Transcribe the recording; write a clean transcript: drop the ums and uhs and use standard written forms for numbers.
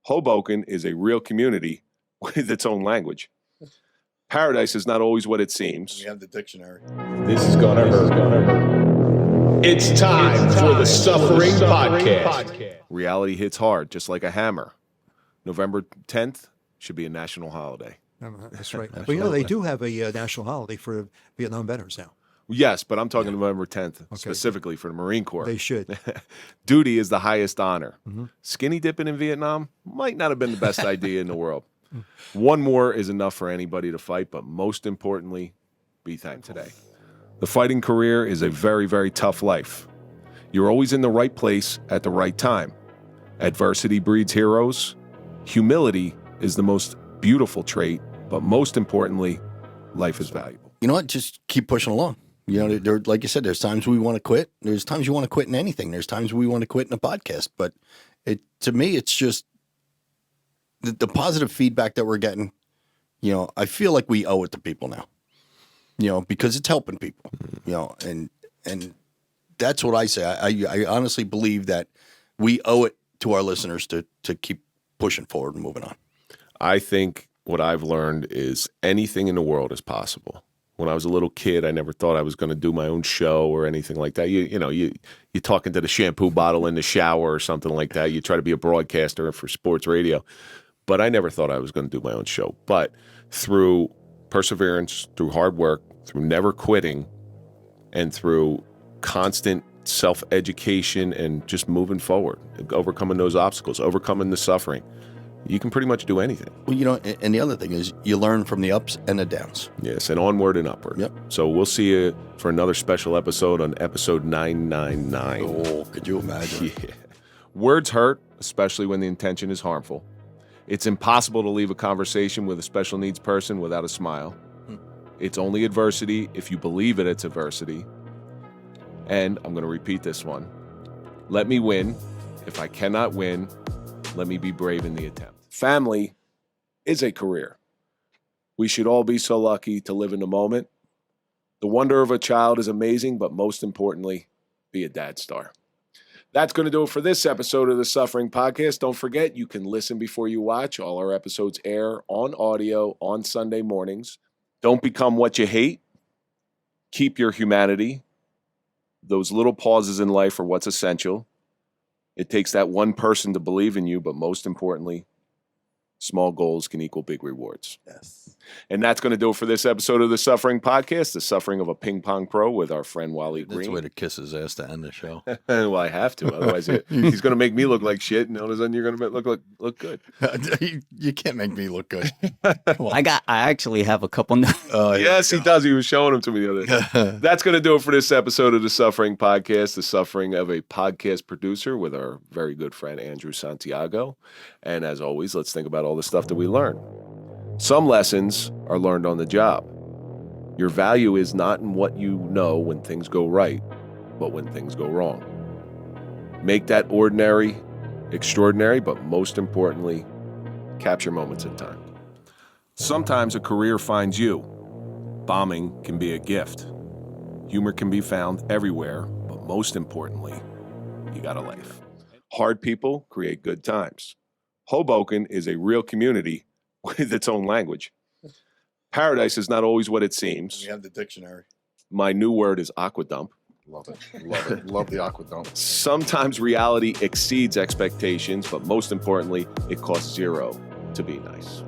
Hoboken is a real community with its own language. Paradise is not always what it seems. We have the dictionary. This is gonna hurt. It's time for the Suffering Podcast. Reality hits hard, just like a hammer. November 10th should be a national holiday. That's right. But you know, they do have a national holiday for Vietnam veterans now. Yes, but I'm talking November 10th, specifically for the Marine Corps. They should. Duty is the highest honor. Skinny dipping in Vietnam might not have been the best idea in the world. One war is enough for anybody to fight, but most importantly, be thanked today. The fighting career is a very, very tough life. You're always in the right place at the right time. Adversity breeds heroes. Humility is the most beautiful trait, but most importantly, life is valuable. You know what? Just keep pushing along. You know, there, like you said, there's times we want to quit. There's times you want to quit in anything. There's times we want to quit in a podcast. But to me, it's just the positive feedback that we're getting. You know, I feel like we owe it to people now. You know, because it's helping people. You know, and that's what I say. I honestly believe that we owe it to our listeners to keep pushing forward and moving on. I think what I've learned is anything in the world is possible. When I was a little kid, I never thought I was going to do my own show or anything like that. You're talking to the shampoo bottle in the shower or something like that. You try to be a broadcaster for sports radio. But I never thought I was going to do my own show. But through perseverance, through hard work, through never quitting, and through constant self-education and just moving forward, overcoming those obstacles, overcoming the suffering, you can pretty much do anything. Well, you know, and the other thing is you learn from the ups and the downs. Yes, and onward and upward. Yep. So we'll see you for another special episode on episode 999. Oh, could you imagine? Yeah. Words hurt, especially when the intention is harmful. It's impossible to leave a conversation with a special needs person without a smile. It's only adversity if you believe it's adversity. And I'm going to repeat this one. Let me win. If I cannot win, let me be brave in the attempt. Family is a career. We should all be so lucky to live in the moment. The wonder of a child is amazing, but most importantly, be a dad star. That's going to do it for this episode of the Suffering Podcast. Don't forget, you can listen before you watch. All our episodes air on audio on Sunday mornings. Don't become what you hate. Keep your humanity. Those little pauses in life are what's essential. It takes that one person to believe in you, but most importantly, small goals can equal big rewards. Yes. And that's going to do it for this episode of the Suffering Podcast, the suffering of a ping pong pro with our friend Wally Green. That's the way to kiss his ass to end the show. Well, I have to. Otherwise, he's going to make me look like shit, and all of a sudden you're going to look good. You can't make me look good. I actually have a couple notes. Yes, he does. He was showing them to me the other day. That's going to do it for this episode of the Suffering Podcast, the suffering of a podcast producer with our very good friend Andrew Santiago. And as always, let's think about all the stuff that we learned. Some lessons are learned on the job. Your value is not in what you know when things go right, but when things go wrong. Make that ordinary extraordinary, but most importantly, capture moments in time. Sometimes a career finds you. Bombing can be a gift. Humor can be found everywhere, but most importantly, you gotta laugh. Hard people create good times. Hoboken is a real community with its own language. Paradise is not always what it seems. We have the dictionary. My new word is aquadump. Love it. Love it. Love the aquadump. Sometimes reality exceeds expectations, but most importantly, it costs zero to be nice.